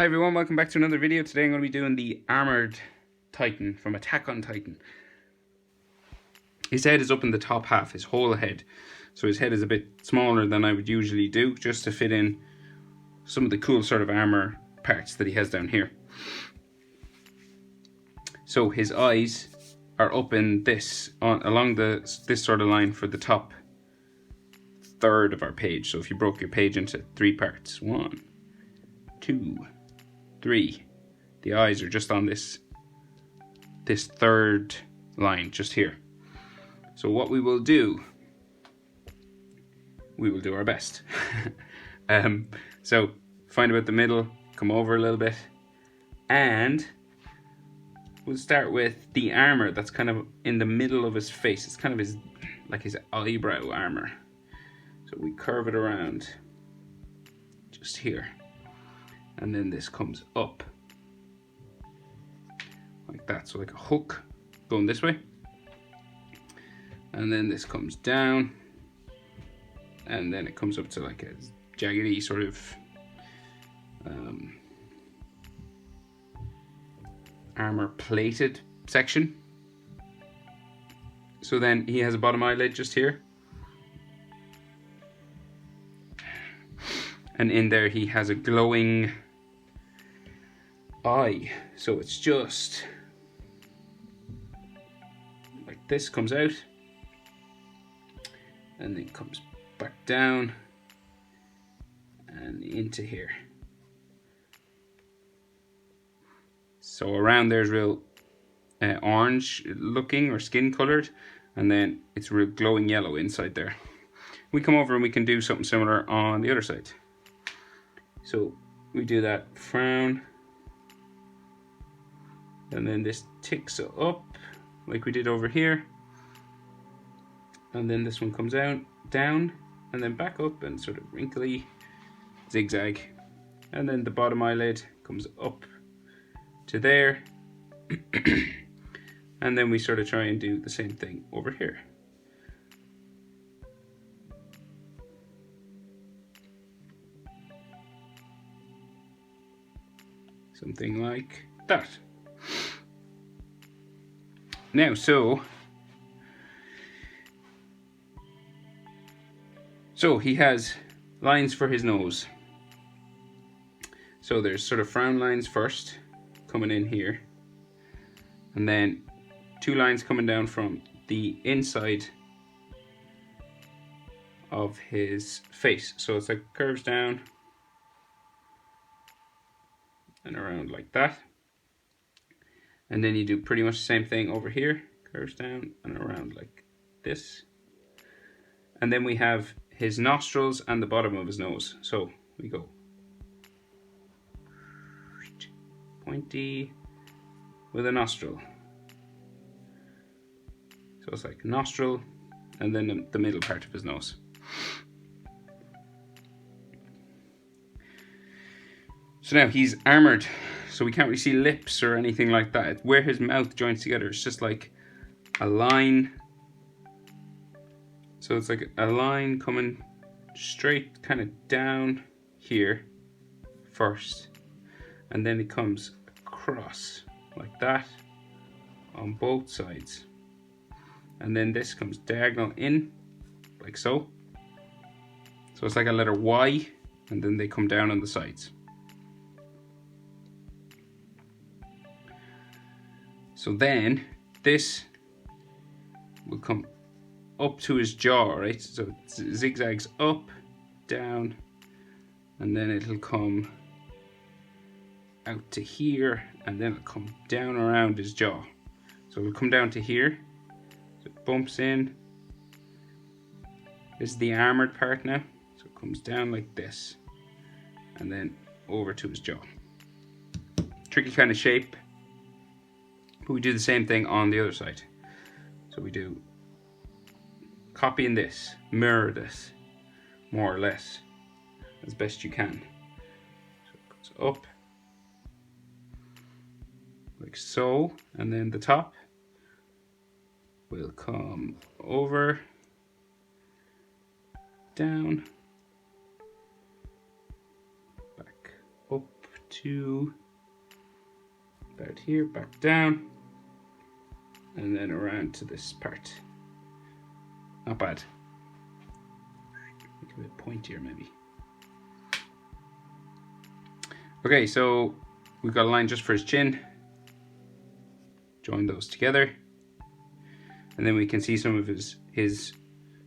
Hi everyone, welcome back to another video. Today I'm going to be doing the Armored Titan from Attack on Titan. His head is up in the top half, his whole head. So his head is a bit smaller than I would usually do, just to fit in some of the cool sort of armor parts that he has down here. So his eyes are up in this, along this sort of line for the top third of our page. So if you broke your page into 3 parts, 1, 2, 3, the eyes are just on this third line just here. So what we will do our best. So find about the middle, come over a little bit, and we'll start with the armor that's kind of in the middle of his face. It's kind of his eyebrow armor. So we curve it around just here. And then this comes up like that, so like a hook going this way. And then this comes down, and then it comes up to like a jaggedy sort of armor plated section. So then he has a bottom eyelid just here. And in there he has a glowing eye. So it's just like this, comes out and then comes back down and into here. So around there's real orange looking or skin colored, and then it's real glowing yellow inside there. We come over and we can do something similar on the other side. So we do that frown, and then this ticks up like we did over here, and then this one comes out down and then back up and sort of wrinkly zigzag, and then the bottom eyelid comes up to there. And then we sort of try and do the same thing over here. Something like that. Now, so he has lines for his nose. So there's sort of frown lines first, coming in here. And then 2 lines coming down from the inside of his face. So it's like curves down and around like that. And then you do pretty much the same thing over here, curves down and around like this. And then we have his nostrils and the bottom of his nose. So we go pointy with a nostril. So it's like nostril and then the middle part of his nose. So now he's armored, so we can't really see lips or anything like that. Where his mouth joins together, it's just like a line. So it's like a line coming straight kind of down here first, and then it comes across like that on both sides. And then this comes diagonal in, like so. So it's like a letter Y, and then they come down on the sides. So then this will come up to his jaw, right? So it zigzags up, down, and then it'll come out to here, and then it'll come down around his jaw. So it'll come down to here. So it bumps in. This is the armored part now. So it comes down like this, and then over to his jaw. Tricky kind of shape. But we do the same thing on the other side. So we do copying this, mirror this, more or less, as best you can. So it goes up, like so, and then the top will come over, down, back up to about here, back down, and then around to this part. Not bad. Make it a bit pointier maybe. Okay, so we've got a line just for his chin. Join those together. And then we can see some of his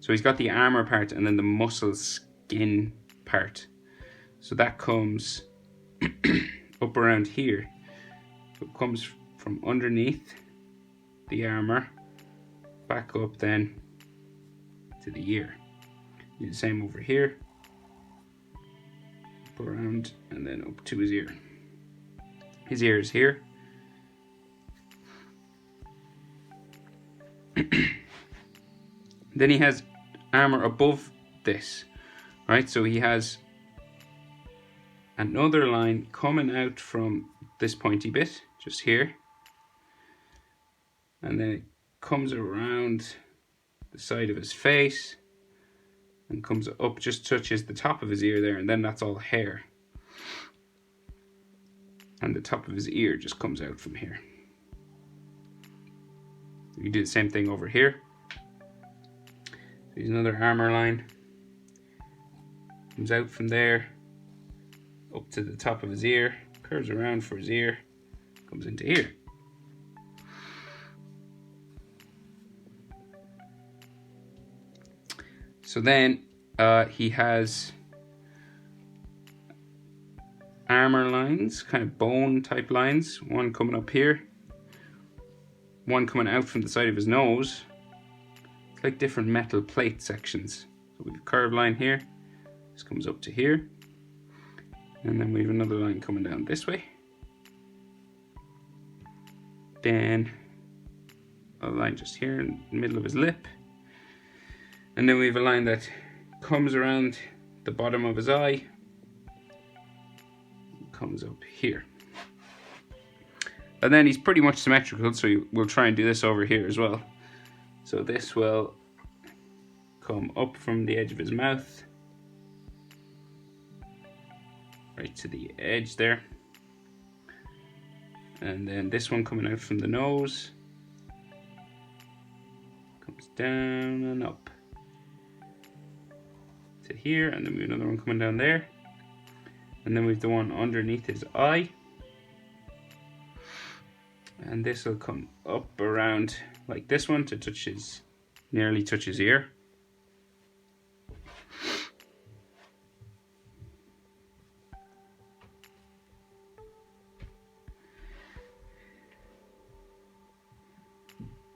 so he's got the armor part and then the muscle skin part. So that comes up around here. So it comes from underneath the armor, back up then to the ear. Do the same over here. Up around and then up to his ear. His ear is here. Then he has armor above this, right? So he has another line coming out from this pointy bit, just here. And then it comes around the side of his face and comes up, just touches the top of his ear there, and then that's all hair. And the top of his ear just comes out from here. You do the same thing over here. There's another armor line. Comes out from there, up to the top of his ear, curves around for his ear, comes into here. So then he has armor lines, kind of bone type lines. One coming up here, one coming out from the side of his nose. It's like different metal plate sections. So we have a curved line here. This comes up to here. And then we have another line coming down this way. Then a line just here in the middle of his lip. And then we have a line that comes around the bottom of his eye. Comes up here. And then he's pretty much symmetrical, so we'll try and do this over here as well. So this will come up from the edge of his mouth, right to the edge there. And then this one coming out from the nose, comes down and up to here, and then we have another one coming down there. And then we have the one underneath his eye. And this will come up around like this one to touch his, nearly touch his ear.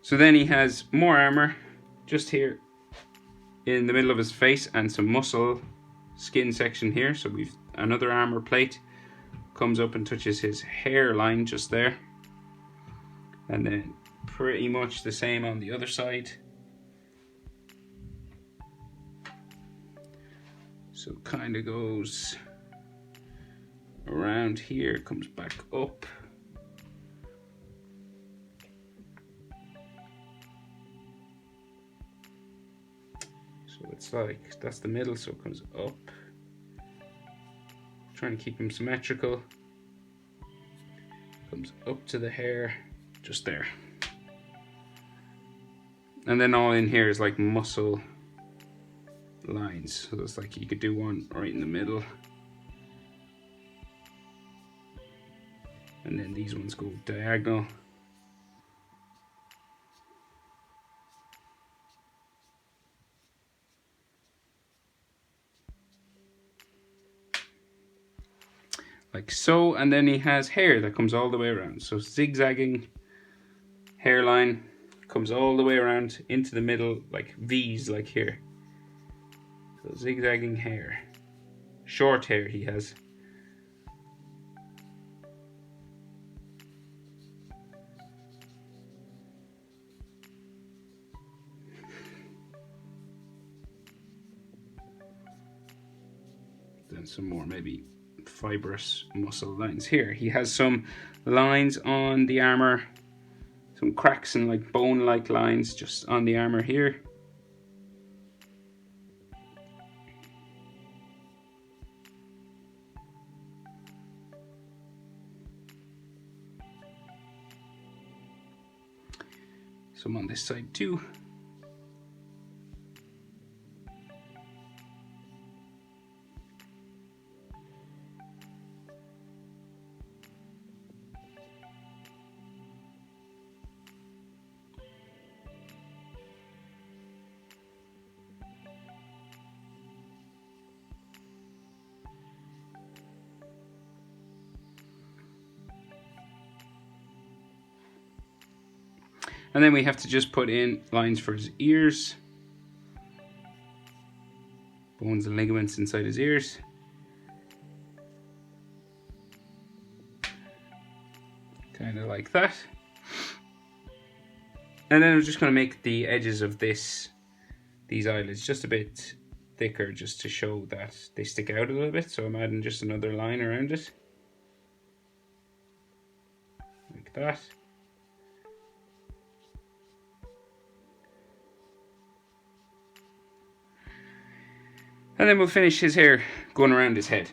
So then he has more armor just here in the middle of his face and some muscle skin section here. So we've another armor plate comes up and touches his hairline just there. And then pretty much the same on the other side. So kind of goes around here, comes back up. So it's like, that's the middle, so it comes up. Trying to keep him symmetrical. Comes up to the hair, just there. And then all in here is like muscle lines. So it's like you could do one right in the middle. And then these ones go diagonal. Like so, and then he has hair that comes all the way around. So zigzagging hairline comes all the way around into the middle, like V's, like here. So zigzagging hair. Short hair he has. Then some more maybe fibrous muscle lines here. He has some lines on the armor, some cracks and like bone-like lines just on the armor here. some on this side too. And then we have to just put in lines for his ears. Bones and ligaments inside his ears. Kind of like that. And then I'm just going to make the edges of these eyelids just a bit thicker, just to show that they stick out a little bit. So I'm adding just another line around it. Like that. And then we'll finish his hair going around his head.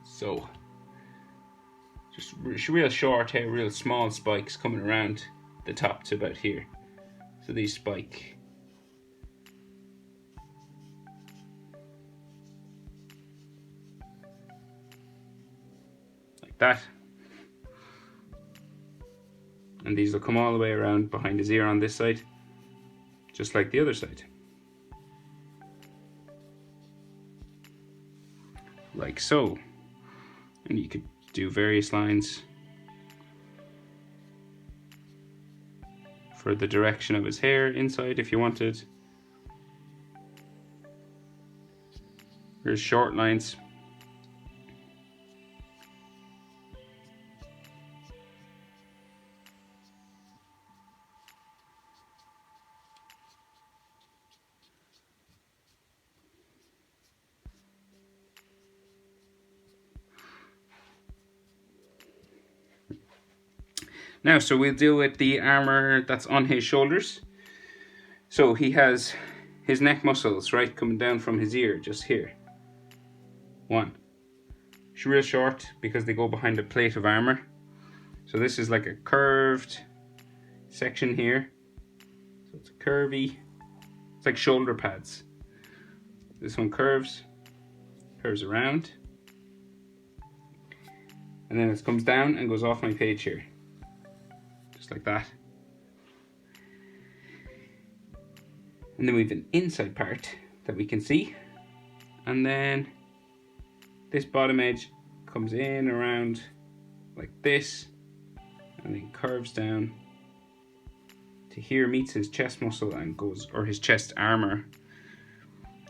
So, just real short hair, real small spikes coming around the top to about here. So these spike. Like that. And these will come all the way around behind his ear on this side, just like the other side. Like so. And you could do various lines for the direction of his hair inside if you wanted. Here's short lines. Now, so we'll deal with the armor that's on his shoulders. So he has his neck muscles, right, coming down from his ear, just here. One. It's real short because they go behind a plate of armor. So this is like a curved section here. So it's curvy. It's like shoulder pads. This one curves around. And then it comes down and goes off my page here. Just like that. And then we have an inside part that we can see. And then this bottom edge comes in around like this. And then curves down to here, meets his chest muscle and goes, or his chest armor,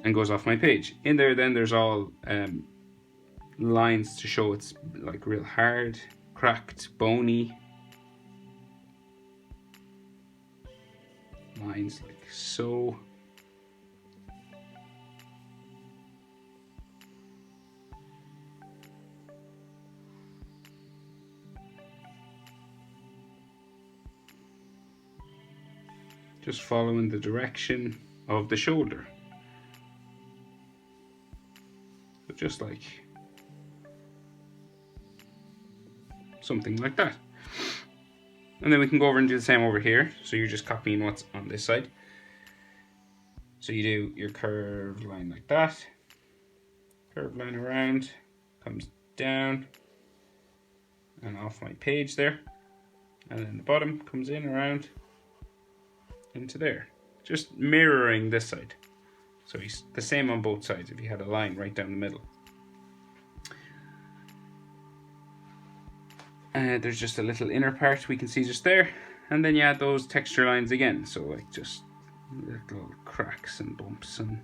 and goes off my page. In there then there's all lines to show it's like real hard, cracked, bony. Lines like so. Just following the direction of the shoulder. So just like something like that. And then we can go over and do the same over here. So you're just copying what's on this side. So you do your curved line like that. Curved line around, comes down and off my page there. And then the bottom comes in around into there. Just mirroring this side. So he's the same on both sides if you had a line right down the middle. There's just a little inner part we can see just there, and then you add those texture lines again, so like just little cracks and bumps and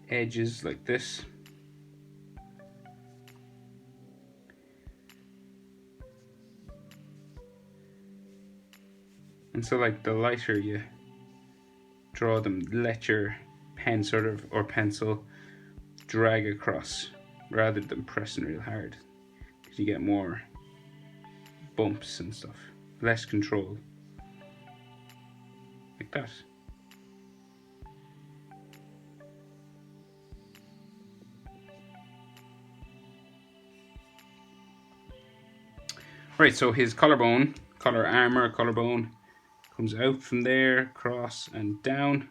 edges like this. And so like the lighter you draw them, let your pen sort of, or pencil, drag across rather than pressing real hard, because you get more bumps and stuff, less control, like that. Right, so his collarbone, collar armor, collarbone, comes out from there, across and down.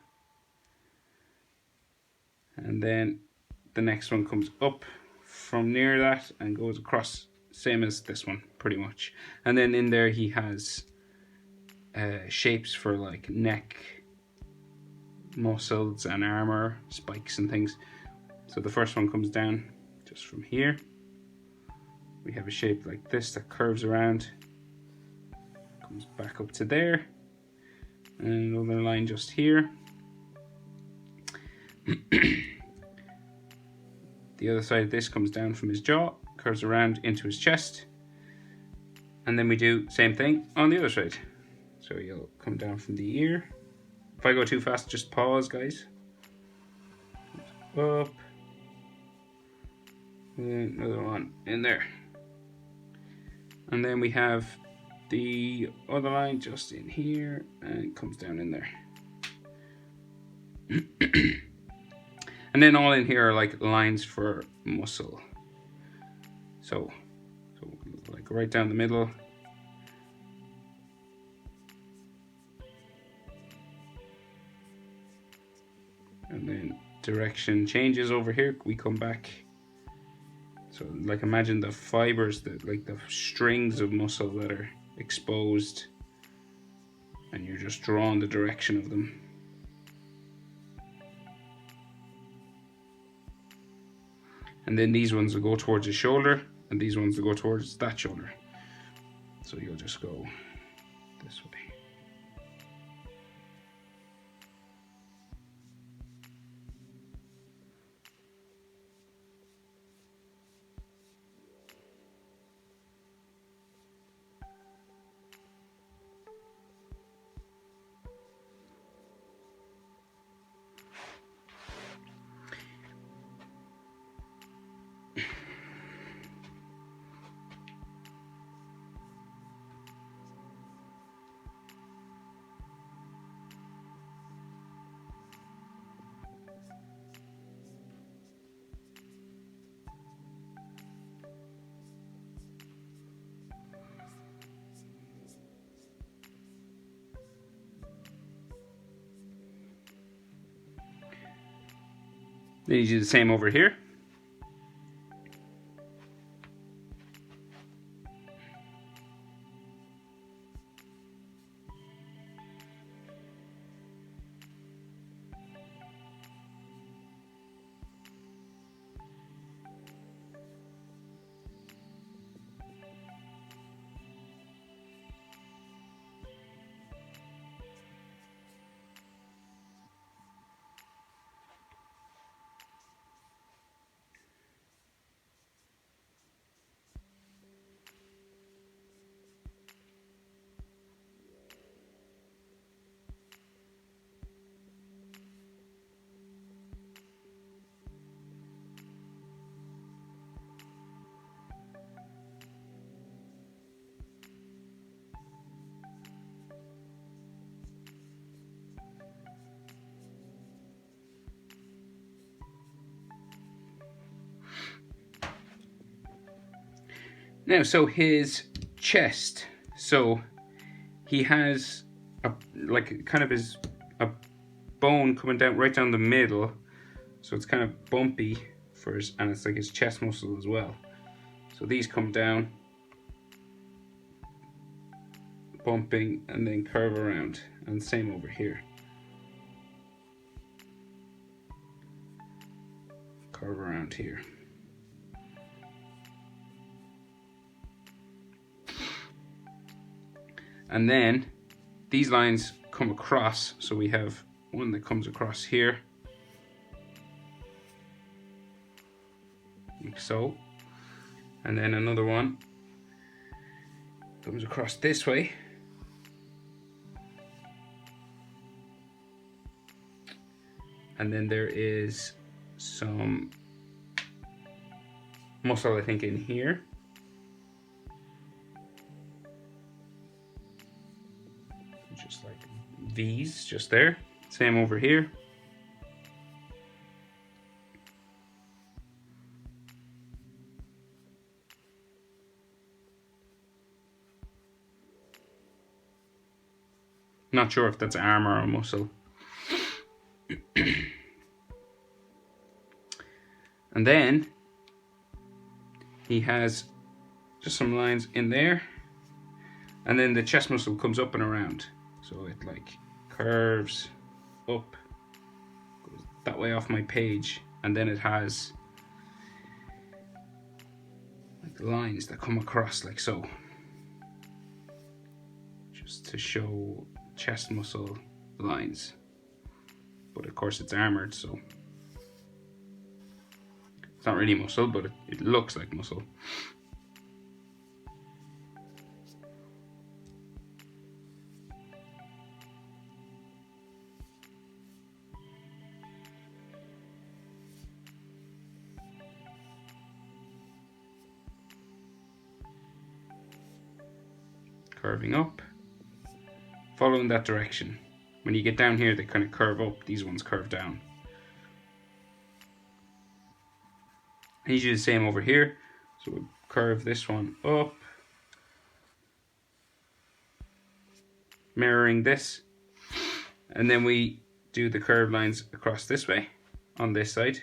And then the next one comes up from near that and goes across, same as this one, pretty much. And then in there he has shapes for like neck, muscles and armor, spikes and things. So the first one comes down just from here. We have a shape like this that curves around, comes back up to there, and another line just here. The other side of this comes down from his jaw, curves around into his chest, and then we do same thing on the other side. So you'll come down from the ear. If I go too fast, just pause, guys. Up, and another one in there, and then we have the other line just in here and comes down in there. And then all in here are like lines for muscle. So like right down the middle. And then direction changes over here. We come back. So like imagine the fibers, like the strings of muscle that are exposed, and you're just drawing the direction of them. And then these ones will go towards his shoulder, and these ones will go towards that shoulder. So you'll just go this way. Then you do the same over here. Now, so his chest. So he has a like kind of a bone coming down right down the middle. So it's kind of bumpy for his, and it's like his chest muscle as well. So these come down, bumping, and then curve around, and same over here. Curve around here. And then these lines come across, so we have one that comes across here, like so, and then another one comes across this way, and then there is some muscle, I think, in here. Just like V's just there. Same over here. Not sure if that's arm or a muscle. And then he has just some lines in there, and then the chest muscle comes up and around, so it like curves up, goes that way off my page, and then it has like lines that come across like so, just to show chest muscle lines. But of course it's armored, so it's not really muscle, but it looks like muscle. Curving up, following that direction. When you get down here, they kind of curve up, these ones curve down. And you do the same over here, so we'll curve this one up, mirroring this, and then we do the curved lines across this way on this side,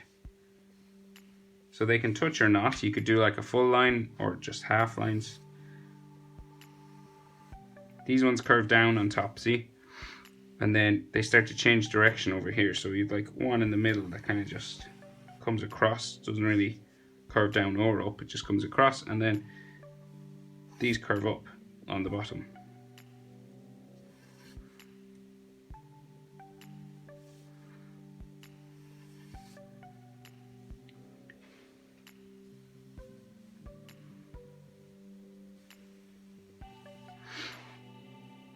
so they can touch or not. You could do like a full line or just half lines. These ones curve down on top, see? And then they start to change direction over here. So you'd like one in the middle that kind of just comes across, doesn't really curve down or up, it just comes across, and then these curve up on the bottom.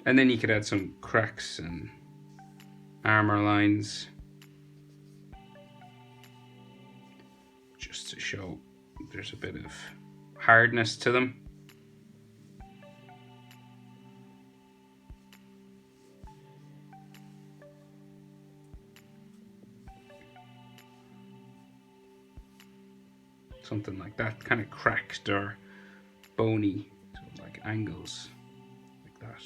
And then you could add some cracks and armor lines, just to show there's a bit of hardness to them. Something like that, kind of cracked or bony, so like angles like that.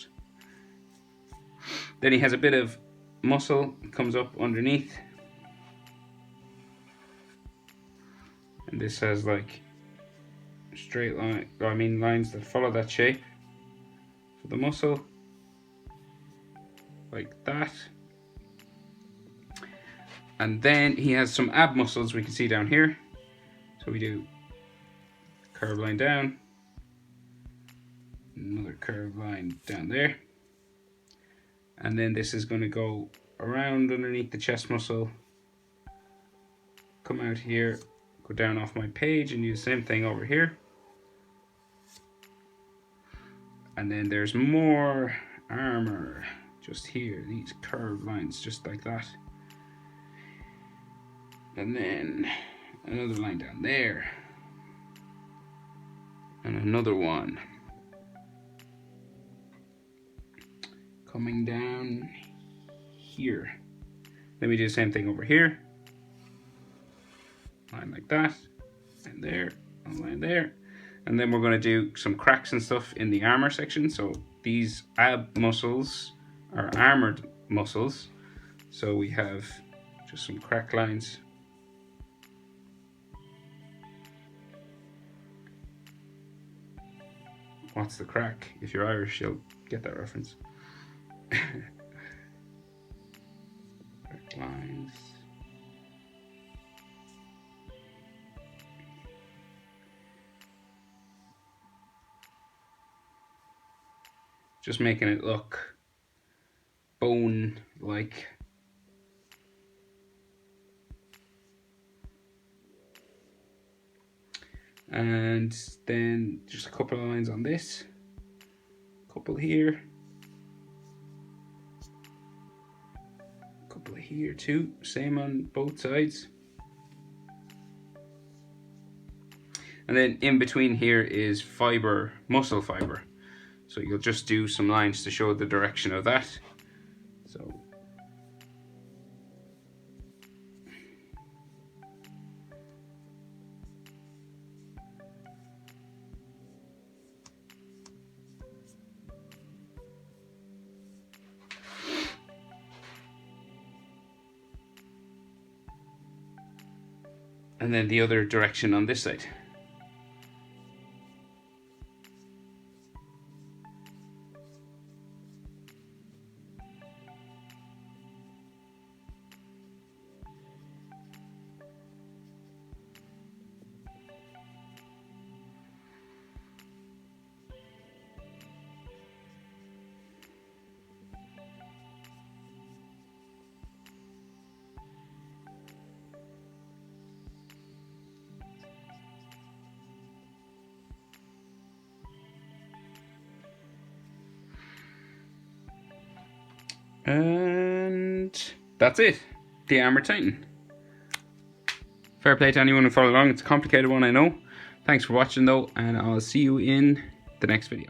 Then he has a bit of muscle, comes up underneath. And this has like straight line, lines that follow that shape for the muscle, like that. And then he has some ab muscles we can see down here. So we do curved line down, another curved line down there. And then this is going to go around underneath the chest muscle, come out here, go down off my page, and do the same thing over here. And then there's more armor just here, these curved lines just like that. And then another line down there, and another one coming down here. Then we do the same thing over here, line like that, and there, a line there. And then we're going to do some cracks and stuff in the armor section. So these ab muscles are armored muscles, so we have just some crack lines. What's the crack? If you're Irish, you'll get that reference. Crack lines. Just making it look bone-like. And then just a couple of lines on this, couple here, couple here too, same on both sides. And then in between here is fiber, muscle fiber. So you'll just do some lines to show the direction of that. So and then the other direction on this side. And that's it. The Armor Titan. Fair play to anyone who followed along. It's a complicated one, I know. Thanks for watching though, and I'll see you in the next video.